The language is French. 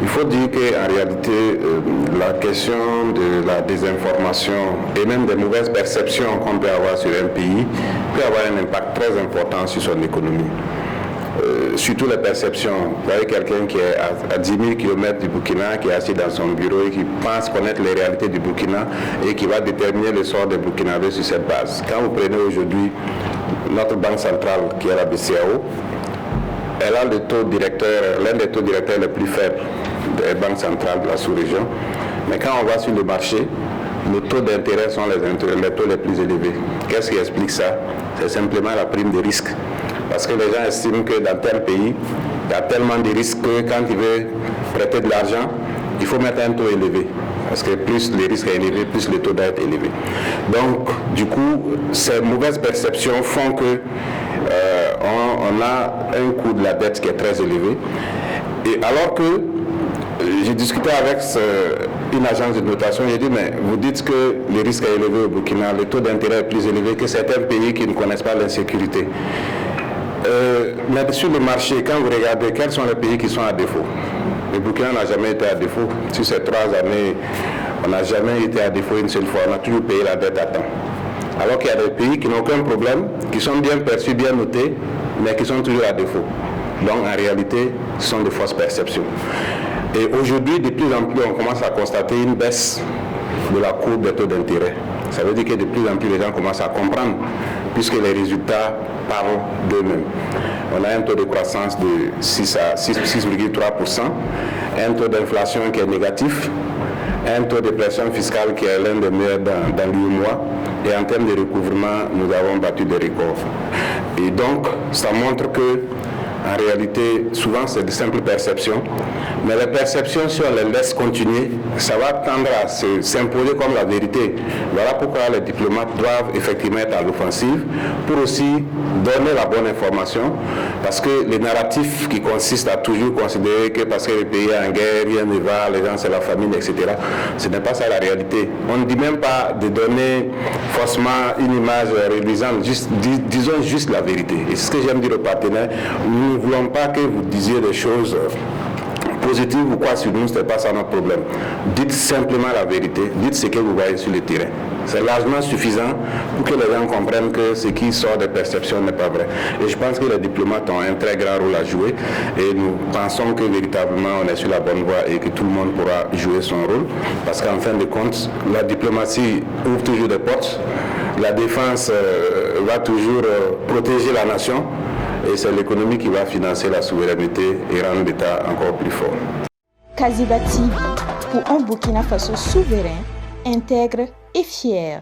faut dire qu'en réalité, la question de la désinformation et même des mauvaises perceptions qu'on peut avoir sur un pays peut avoir un impact très important sur son économie. Surtout les perceptions. Vous avez quelqu'un qui est à 10 000 km du Burkina, qui est assis dans son bureau et qui pense connaître les réalités du Burkina et qui va déterminer le sort des Burkinabés sur cette base. Quand vous prenez aujourd'hui notre banque centrale, qui est la BCEAO, elle a le taux directeur, l'un des taux directeurs les plus faibles des banques centrales de la sous-région. Mais quand on va sur le marché, nos taux d'intérêt sont les taux les plus élevés. Qu'est-ce qui explique ça? C'est simplement la prime de risque. Parce que les gens estiment que dans tel pays, il y a tellement de risques que quand ils veulent prêter de l'argent, il faut mettre un taux élevé. Parce que plus le risque est élevé, plus le taux doit être élevé. Donc, du coup, ces mauvaises perceptions font que on a un coût de la dette qui est très élevé. Et alors que j'ai discuté avec une agence de notation, j'ai dit, mais vous dites que le risque est élevé au Burkina, le taux d'intérêt est plus élevé que certains pays qui ne connaissent pas l'insécurité. Mais sur le marché, quand vous regardez quels sont les pays qui sont à défaut, le Burkina n'a jamais été à défaut. Sur ces 3 années, on n'a jamais été à défaut une seule fois. On a toujours payé la dette à temps. Alors qu'il y a des pays qui n'ont aucun problème, qui sont bien perçus, bien notés, mais qui sont toujours à défaut. Donc en réalité, ce sont de fausses perceptions. Et aujourd'hui, de plus en plus, on commence à constater une baisse de la courbe des taux d'intérêt. Ça veut dire que de plus en plus, les gens commencent à comprendre, puisque les résultats parlent d'eux-mêmes. On a un taux de croissance de 6,3%, un taux d'inflation qui est négatif, un taux de pression fiscale qui est l'un des meilleurs dans l'UEMOA, et en termes de recouvrement, nous avons battu des records. Et donc, ça montre que en réalité, souvent c'est de simples perceptions, mais les perceptions, si on les laisse continuer, ça va tendre à s'imposer comme la vérité. Voilà pourquoi les diplomates doivent effectivement être à l'offensive pour aussi donner la bonne information, parce que les narratifs qui consistent à toujours considérer que parce que le pays est en guerre, rien ne va, les gens c'est la famine, etc., ce n'est pas ça la réalité. On ne dit même pas de donner forcément une image réduisante, disons juste la vérité. Et c'est ce que j'aime dire aux partenaires. Nous ne voulons pas que vous disiez des choses positives ou quoi sur nous, ce n'est pas ça notre problème. Dites simplement la vérité, dites ce que vous voyez sur le terrain. C'est largement suffisant pour que les gens comprennent que ce qui sort des perceptions n'est pas vrai. Et je pense que les diplomates ont un très grand rôle à jouer et nous pensons que véritablement on est sur la bonne voie et que tout le monde pourra jouer son rôle, parce qu'en fin de compte, la diplomatie ouvre toujours des portes, la défense va toujours protéger la nation, et c'est l'économie qui va financer la souveraineté et rendre l'État encore plus fort. Kaziba TV, pour un Burkina Faso souverain, intègre et fier.